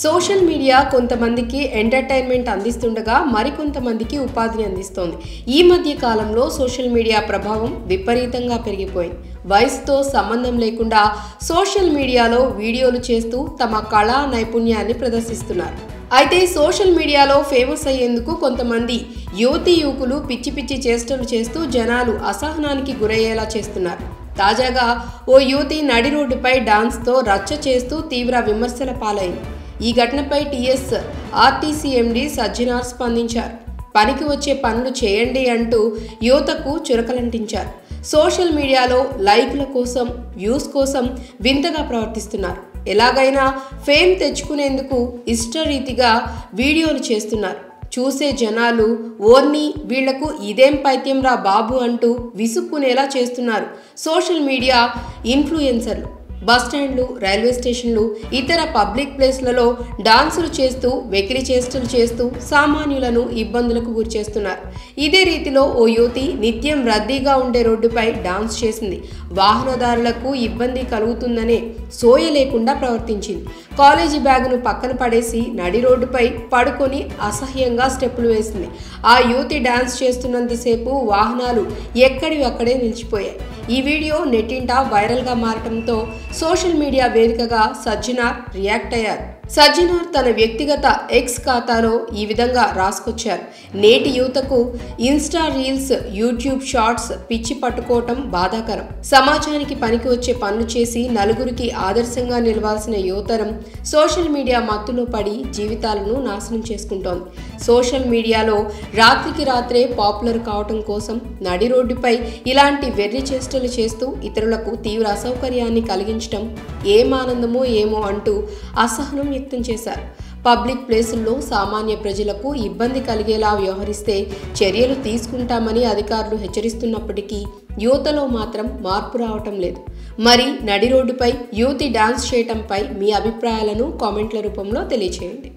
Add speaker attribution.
Speaker 1: Social media కొంతమందికి entertainment అందిస్తుండగా మరికొంతమందికి ఉపాధిని అందిస్తోంది. ఈ మధ్య కాలంలో సోషల్ మీడియా ప్రభావం విపరీతంగా పెరిగిపోయింది. వయసుతో సంబంధం లేకుండా సోషల్ మీడియాలో వీడియోలు చేస్తూ తమ కళా నైపుణ్యాన్ని ప్రదర్శిస్తున్నారు. అయితే సోషల్ మీడియాలో ఫేమస్ అయ్యేందుకు కొంతమంది యువతీ యువకులు పిచ్చి పిచ్చి చేష్టలు చేస్తూ జనాలు అసహనానికి గురయ్యేలా చేస్తున్నారు. తాజాగా ఓ యువతి నడి రోడ్డుపై డాన్స్తో రచ్చ చేస్తూ తీవ్ర విమర్శల పాలైంది. ఈ ఘటనపై టీఎస్ ఆర్టీసీ ఎండీ సజ్జనార్ స్పందించారు. పనికి వచ్చే పనులు చేయండి అంటూ యువతకు చురకలంటించారు. సోషల్ మీడియాలో లైకుల కోసం, వ్యూస్ కోసం వింతగా ప్రవర్తిస్తున్నారు. ఎలాగైనా ఫేమ్ తెచ్చుకునేందుకు ఇష్టరీతిగా వీడియోలు చేస్తున్నారు. చూసే జనాలు ఓర్ని వీళ్లకు ఇదేం పైత్యం రా బాబు అంటూ విసుక్కునేలా చేస్తున్నారు. సోషల్ మీడియా ఇన్ఫ్లుయెన్సర్లు బస్టాండ్లు, రైల్వే స్టేషన్లు, ఇతర పబ్లిక్ ప్లేస్లలో డాన్సులు చేస్తూ వెకిలి చేష్టలు చేస్తూ సామాన్యులను ఇబ్బందులకు గురిచేస్తున్నారు. ఇదే రీతిలో ఓ యువతి నిత్యం రద్దీగా ఉండే రోడ్డుపై డాన్స్ చేసింది. వాహనదారులకు ఇబ్బంది కలుగుతుందనే సోయ లేకుండా ప్రవర్తించింది. కాలేజీ బ్యాగును పక్కన పడేసి నడి రోడ్డుపై పడుకొని అసహ్యంగా స్టెప్పులు వేసింది. ఆ యువతి డాన్స్ చేస్తున్నంతసేపు వాహనాలు ఎక్కడివి అక్కడే నిలిచిపోయాయి. ఈ వీడియో నెట్టింట వైరల్గా మారటంతో సోషల్ మీడియా వేదికగా సజ్జనార్ రియాక్ట్ అయ్యారు. సజ్జనార్ తన వ్యక్తిగత ఎక్స్ ఖాతాలో ఈ విధంగా రాసుకొచ్చారు. నేటి యువతకు ఇన్స్టా రీల్స్, యూట్యూబ్ షార్ట్స్ పిచ్చి పట్టుకోవటం బాధాకరం. సమాజానికి పనికి వచ్చే పనులు చేసి నలుగురికి ఆదర్శంగా నిలవాల్సిన యువతరం సోషల్ మీడియా మత్తులో పడి జీవితాలను నాశనం చేసుకుంటోంది. సోషల్ మీడియాలో రాత్రికి రాత్రే పాపులర్ కావటం కోసం నడి రోడ్డుపై ఇలాంటి వెర్రి చేష్టలు చేస్తూ ఇతరులకు తీవ్ర అసౌకర్యాన్ని కలిగించడం ఏం ఆనందమో ఏమో అంటూ అసహనం వ్యక్తం చేశారు. పబ్లిక్ ప్లేసుల్లో సామాన్య ప్రజలకు ఇబ్బంది కలిగేలా వ్యవహరిస్తే చర్యలు తీసుకుంటామని అధికారులు హెచ్చరిస్తున్నప్పటికీ యువతలో మాత్రం మార్పు రావటం లేదు. మరి నడి రోడ్డుపై యువతి డాన్స్ చేయటంపై మీ అభిప్రాయాలను కామెంట్ల రూపంలో తెలియచేయండి.